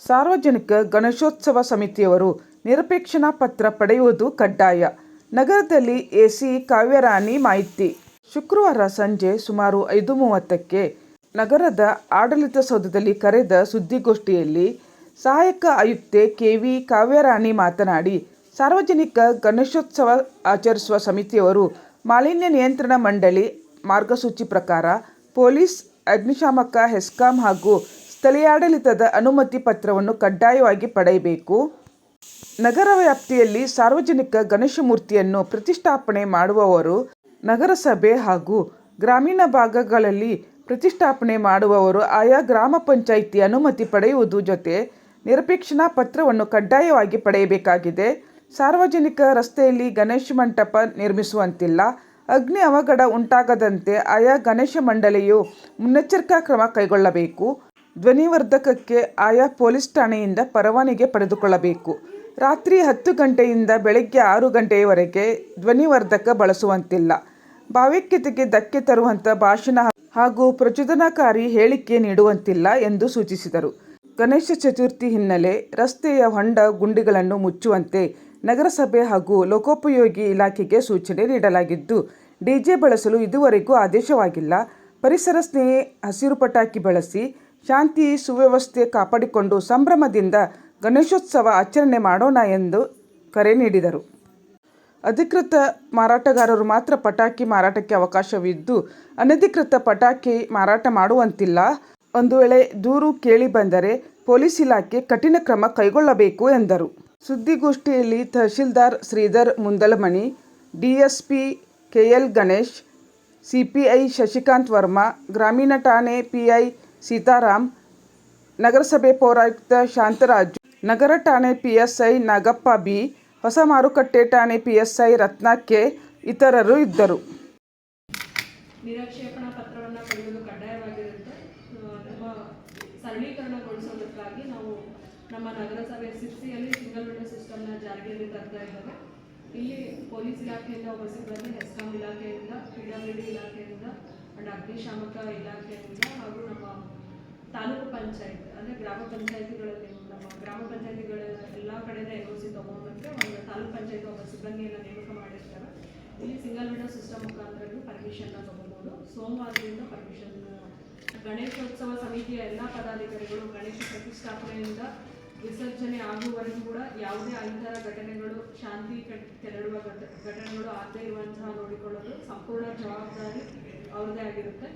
ಸಾರ್ವಜನಿಕ ಗಣೇಶೋತ್ಸವ ಸಮಿತಿಯವರು ನಿರಪೇಕ್ಷಣಾ ಪತ್ರ ಪಡೆಯುವುದು ಕಡ್ಡಾಯ. ನಗರದಲ್ಲಿ ಎಸಿ ಕಾವ್ಯರಾಣಿ ಮಾಹಿತಿ. ಶುಕ್ರವಾರ ಸಂಜೆ ಸುಮಾರು 5:30ಕ್ಕೆ ನಗರದ ಆಡಳಿತ ಸೌಧದಲ್ಲಿ ಕರೆದ ಸುದ್ದಿಗೋಷ್ಠಿಯಲ್ಲಿ ಸಹಾಯಕ ಆಯುಕ್ತೆ ಕೆ.ವಿ. ಕಾವ್ಯರಾಣಿ ಮಾತನಾಡಿ, ಸಾರ್ವಜನಿಕ ಗಣೇಶೋತ್ಸವ ಆಚರಿಸುವ ಸಮಿತಿಯವರು ಮಾಲಿನ್ಯ ನಿಯಂತ್ರಣ ಮಂಡಳಿ ಮಾರ್ಗಸೂಚಿ ಪ್ರಕಾರ ಪೊಲೀಸ್, ಅಗ್ನಿಶಾಮಕ, ಹೆಸ್ಕಾಂ ಹಾಗೂ ಸ್ಥಳೀಯಾಡಳಿತದ ಅನುಮತಿ ಪತ್ರವನ್ನು ಕಡ್ಡಾಯವಾಗಿ ಪಡೆಯಬೇಕು. ನಗರ ವ್ಯಾಪ್ತಿಯಲ್ಲಿ ಸಾರ್ವಜನಿಕ ಗಣೇಶ ಮೂರ್ತಿಯನ್ನು ಪ್ರತಿಷ್ಠಾಪನೆ ಮಾಡುವವರು, ನಗರಸಭೆ ಹಾಗೂ ಗ್ರಾಮೀಣ ಭಾಗಗಳಲ್ಲಿ ಪ್ರತಿಷ್ಠಾಪನೆ ಮಾಡುವವರು ಆಯಾ ಗ್ರಾಮ ಪಂಚಾಯಿತಿ ಅನುಮತಿ ಪಡೆಯುವುದು ಜೊತೆ ನಿರಪೇಕ್ಷಣಾ ಪತ್ರವನ್ನು ಕಡ್ಡಾಯವಾಗಿ ಪಡೆಯಬೇಕಾಗಿದೆ. ಸಾರ್ವಜನಿಕ ರಸ್ತೆಯಲ್ಲಿ ಗಣೇಶ ಮಂಟಪ ನಿರ್ಮಿಸುವಂತಿಲ್ಲ. ಅಗ್ನಿ ಅವಘಡ ಉಂಟಾಗದಂತೆ ಆಯಾ ಗಣೇಶ ಮಂಡಳಿಯು ಮುನ್ನೆಚ್ಚರಿಕಾ ಕ್ರಮ ಕೈಗೊಳ್ಳಬೇಕು. ಧ್ವನಿವರ್ಧಕಕ್ಕೆ ಆಯಾ ಪೊಲೀಸ್ ಠಾಣೆಯಿಂದ ಪರವಾನಗಿ ಪಡೆದುಕೊಳ್ಳಬೇಕು. ರಾತ್ರಿ 10 ಗಂಟೆಯಿಂದ ಬೆಳಗ್ಗೆ 6 ಗಂಟೆಯವರೆಗೆ ಧ್ವನಿವರ್ಧಕ ಬಳಸುವಂತಿಲ್ಲ. ಭಾವೈಕ್ಯತೆಗೆ ಧಕ್ಕೆ ತರುವಂಥ ಭಾಷಣ ಹಾಗೂ ಪ್ರಚೋದನಾಕಾರಿ ಹೇಳಿಕೆ ನೀಡುವಂತಿಲ್ಲ ಎಂದು ಸೂಚಿಸಿದರು. ಗಣೇಶ ಚತುರ್ಥಿ ಹಿನ್ನೆಲೆ ರಸ್ತೆಯ ಹೊಂಡ ಗುಂಡಿಗಳನ್ನು ಮುಚ್ಚುವಂತೆ ನಗರಸಭೆ ಹಾಗೂ ಲೋಕೋಪಯೋಗಿ ಇಲಾಖೆಗೆ ಸೂಚನೆ ನೀಡಲಾಗಿದ್ದು, ಡಿಜೆ ಬಳಸಲು ಇದುವರೆಗೂ ಆದೇಶವಾಗಿಲ್ಲ. ಪರಿಸರ ಸ್ನೇಹಿ ಹಸಿರು ಪಟಾಕಿ ಬಳಸಿ ಶಾಂತಿ ಸುವ್ಯವಸ್ಥೆ ಕಾಪಾಡಿಕೊಂಡು ಸಂಭ್ರಮದಿಂದ ಗಣೇಶೋತ್ಸವ ಆಚರಣೆ ಮಾಡೋಣ ಎಂದು ಕರೆ ನೀಡಿದರು. ಅಧಿಕೃತ ಮಾರಾಟಗಾರರು ಮಾತ್ರ ಪಟಾಕಿ ಮಾರಾಟಕ್ಕೆ ಅವಕಾಶವಿದ್ದು, ಅನಧಿಕೃತ ಪಟಾಕಿ ಮಾರಾಟ ಮಾಡುವಂತಿಲ್ಲ. ಒಂದು ವೇಳೆ ದೂರು ಕೇಳಿ ಬಂದರೆ ಪೊಲೀಸ್ ಇಲಾಖೆ ಕಠಿಣ ಕ್ರಮ ಕೈಗೊಳ್ಳಬೇಕು ಎಂದರು. ಸುದ್ದಿಗೋಷ್ಠಿಯಲ್ಲಿ tahsildar Sridhar Mundalamani, DSP KL Ganesh, CPI Shashikant Varma, ಗ್ರಾಮೀಣ ಠಾಣೆ ಪಿಐ ಸೀತಾರಾಮ್, ನಗರಸಭೆ ಪೌರಾಯುಕ್ತ ಶಾಂತರಾಜು, ನಗರ ಠಾಣೆ ಪಿಎಸ್ಐ ನಾಗಪ್ಪ ಬಿ, ಹೊಸ ಮಾರುಕಟ್ಟೆ ಠಾಣೆ ಪಿಎಸ್ಐ ರತ್ನಾ ಕೆ ಇತರರು ಇದ್ದರು. ನಿರಪೇಕ್ಷಣಾ ಪತ್ರವನ್ನು ಪಡೆಯುವುದು ಕಡ್ಡಾಯವಾಗಿರುತ್ತೆ. ನಮ್ಮ ಸರಳೀಕರಣಗೊಳಿಸೋದಕ್ಕಾಗಿ ನಾವು ನಮ್ಮ ನಗರಸಭೆ ಸಿರ್ಸಿಯಲ್ಲಿ ಸಿಂಗಲ್ ವಿಂಡೋ ಸಿಸ್ಟಮ್ನ ಜಾರಿಯಲ್ಲಿ ತರ್ತಾ ಇದ್ದೇವೆ. ಇಲ್ಲಿ ಪೊಲೀಸ್ ಇಲಾಖೆಯಿಂದ ಒಬ್ಬ ಸಿಬ್ಬಂದಿ, ಹೆಸ್ಕಾಂ ಇಲಾಖೆಯಿಂದ, PWD ಇಲಾಖೆಯಿಂದ ಅಂಡ್ ಅಗ್ನಿಶಾಮಕ ಇಲಾಖೆಯಿಂದ ಹಾಗೂ ನಮ್ಮ ತಾಲೂಕು ಪಂಚಾಯತ್ ಅಂದರೆ ಗ್ರಾಮ ಪಂಚಾಯತಿಗಳಲ್ಲಿ ನಮ್ಮ ಗ್ರಾಮ ಪಂಚಾಯತಿಗಳ ಎಲ್ಲ ಕಡೆಯಿಂದ NOC ತೊಗೊಂಡ್ಬಂದರೆ ಒಂದು ತಾಲೂಕು ಪಂಚಾಯತ್ ಒಬ್ಬ ಸಿಬ್ಬಂದಿಯನ್ನು ನೇಮಕ ಮಾಡಿರ್ತಾರೆ. ಇಲ್ಲಿ ಸಿಂಗಲ್ ವಿಂಡೋ ಸಿಸ್ಟಮ್ ಮುಖಾಂತರ ಪರ್ಮಿಷನ್ನ ತೊಗೊಬೋದು. ಸೋಮವಾರದಿಂದ ಪರ್ಮಿಷನ್. ಗಣೇಶೋತ್ಸವ ಸಮಿತಿಯ ಎಲ್ಲ ಪದಾಧಿಕಾರಿಗಳು ಗಣೇಶ ಪ್ರತಿಷ್ಠಾಪನೆಯಿಂದ ವಿಸರ್ಜನೆ ಆಗುವವರೆಗೂ ಕೂಡ ಯಾವುದೇ ಅಹಿತಕರ ಘಟನೆಗಳು, ಶಾಂತಿ ಕೆರಳುವ ಘಟನೆಗಳು ಆಗದೇ ಇರುವಂತಹ ನೋಡಿಕೊಳ್ಳಲು ಸಂಪೂರ್ಣ ಜವಾಬ್ದಾರಿ ಅವ್ರದ್ದೇ ಆಗಿರುತ್ತೆ.